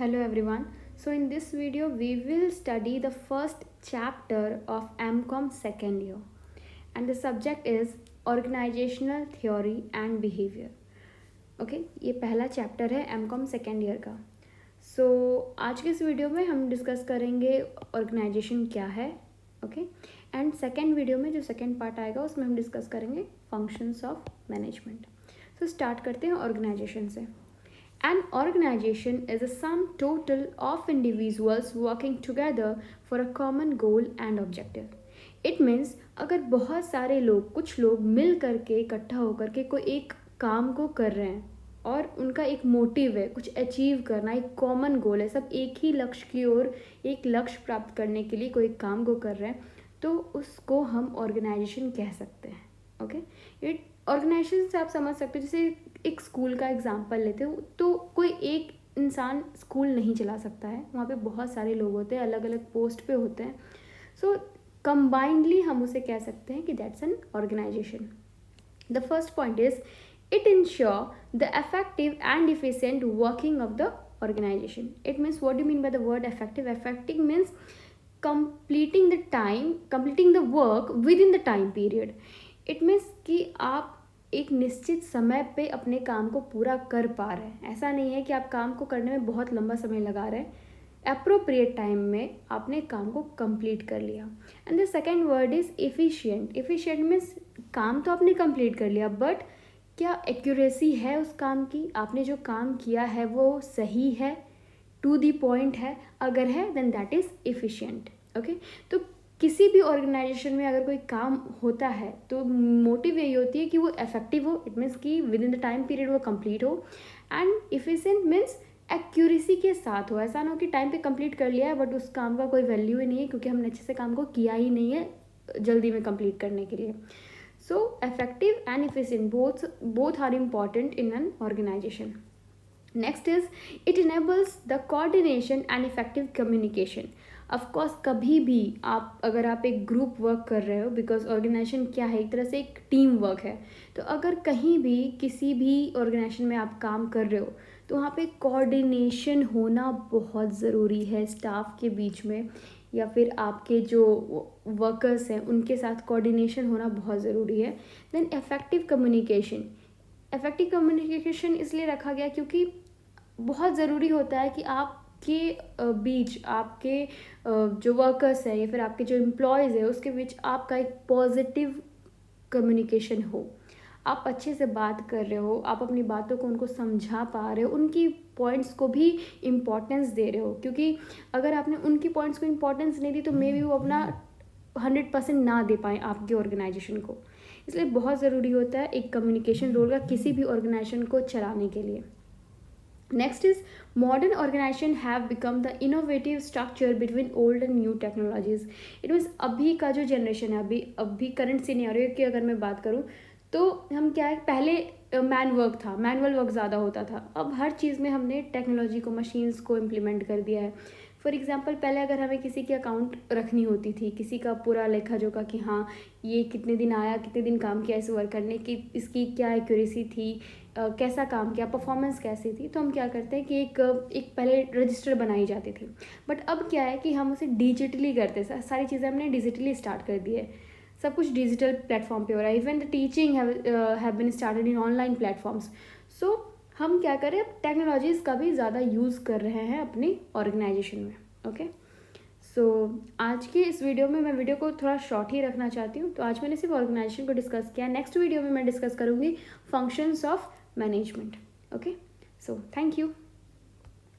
Hello everyone. So in this video we will study the first chapter of MCOM second year and the subject is organizational theory and behavior. Okay, ये पहला chapter है MCOM second year का. सो आज के इस video में हम discuss करेंगे ऑर्गेनाइजेशन क्या है. ओके, एंड सेकेंड वीडियो में जो सेकेंड पार्ट आएगा उसमें हम डिस्कस करेंगे functions of management. So start करते हैं ऑर्गेनाइजेशन से. An organization is a sum total of individuals working together for a common goal and objective. It means अगर बहुत सारे लोग, कुछ लोग मिल करके इकट्ठा होकर के कोई एक काम को कर रहे हैं और उनका एक मोटिव है कुछ अचीव करना, एक कॉमन गोल है, सब एक ही लक्ष्य की ओर एक लक्ष्य प्राप्त करने के लिए कोई काम को कर रहे हैं, तो उसको हम ऑर्गेनाइजेशन कह सकते हैं. ओके, इट ऑर्गेनाइजेशन से आप समझ सकते हो, जैसे एक स्कूल का एग्जांपल लेते हो तो कोई एक इंसान स्कूल नहीं चला सकता है, वहाँ पे बहुत सारे लोग होते हैं, अलग अलग पोस्ट पे होते हैं. सो कंबाइंडली हम उसे कह सकते हैं कि that's an organisation. The first point is it ensure the effective and efficient working of the organisation. It means what do mean by the word effective. Effective means completing the work within the time period. It means कि आप एक निश्चित समय पे अपने काम को पूरा कर पा रहे हैं. ऐसा नहीं है कि आप काम को करने में बहुत लंबा समय लगा रहे हैं, अप्रोप्रिएट टाइम में आपने काम को कंप्लीट कर लिया. And the second word is efficient. Efficient means काम तो आपने कंप्लीट कर लिया, बट क्या एक्यूरेसी है उस काम की, आपने जो काम किया है वो सही है, टू दी पॉइंट है. अगर है then that is efficient. Okay, तो किसी भी ऑर्गेनाइजेशन में अगर कोई काम होता है तो मोटिव यही होती है कि वो इफेक्टिव हो. इट मीन्स कि with in the time period वो कंप्लीट हो. एंड इफिशिएंट मीन्स एक्यूरेसी के साथ हो. ऐसा ना हो कि टाइम पे कंप्लीट कर लिया है बट उस काम का कोई वैल्यू ही नहीं है क्योंकि हमने अच्छे से काम को किया ही नहीं है जल्दी में कंप्लीट करने के लिए. So effective and efficient both are important in an organisation. Next is it enables the coordination and effective communication. Of course कभी भी अगर आप एक ग्रुप वर्क कर रहे हो, बिकॉज ऑर्गेनाइजेशन क्या है, एक तरह से एक टीम वर्क है, तो अगर कहीं भी किसी भी ऑर्गेनाइजेशन में आप काम कर रहे हो तो वहाँ पे कोऑर्डिनेशन होना बहुत ज़रूरी है. स्टाफ के बीच में या फिर आपके जो वर्कर्स हैं उनके साथ कोऑर्डिनेशन होना बहुत ज़रूरी है. Then effective communication. Effective communication इसलिए रखा गया क्योंकि बहुत ज़रूरी होता है कि आपके बीच, आपके जो वर्कर्स है या फिर आपके जो एम्प्लॉयज़ है उसके बीच आपका एक पॉजिटिव कम्युनिकेशन हो. आप अच्छे से बात कर रहे हो, आप अपनी बातों को उनको समझा पा रहे हो, उनकी पॉइंट्स को भी इम्पोर्टेंस दे रहे हो. क्योंकि अगर आपने उनकी पॉइंट्स को इम्पोर्टेंस नहीं दी तो मे बी वो अपना 100% ना दे पाएँ आपके ऑर्गेनाइजेशन को. इसलिए बहुत ज़रूरी होता है एक कम्युनिकेशन रोल का किसी भी ऑर्गेनाइजेशन को चलाने के लिए. Next is modern organisation have become the innovative structure between old and new technologies. It means अभी का जो जनरेशन है, अभी करंट सिनेरियो की अगर मैं बात करूँ तो हम क्या है, पहले मैनुअल वर्क ज़्यादा होता था. अब हर चीज़ में हमने टेक्नोलॉजी को, मशीन्स को इम्प्लीमेंट कर दिया है. फॉर एग्जांपल पहले अगर हमें किसी की अकाउंट रखनी होती थी, किसी का पूरा लेखा जोखा कि हाँ ये कितने दिन आया, कितने दिन काम किया इस वर्क करने की, इसकी क्या एक्यूरेसी थी, कैसा काम किया, परफॉर्मेंस कैसी थी, तो हम क्या करते हैं कि एक पहले रजिस्टर बनाई जाती थी. बट अब क्या है कि हम उसे डिजिटली करते हैं. सारी चीज़ें हमने डिजिटली स्टार्ट कर दी है, सब कुछ डिजिटल प्लेटफॉर्म पे हो रहा है. Even the teaching have been started in online platforms. So हम क्या करें, अब टेक्नोलॉजीज़ का भी ज़्यादा यूज़ कर रहे हैं अपनी ऑर्गेनाइजेशन में. ओके, सो आज के इस वीडियो में मैं वीडियो को थोड़ा शॉर्ट ही रखना चाहती हूँ. तो आज मैंने सिर्फ ऑर्गेनाइजेशन को डिस्कस किया. नेक्स्ट वीडियो में मैं डिस्कस करूँगी functions of management. Okay, so thank you.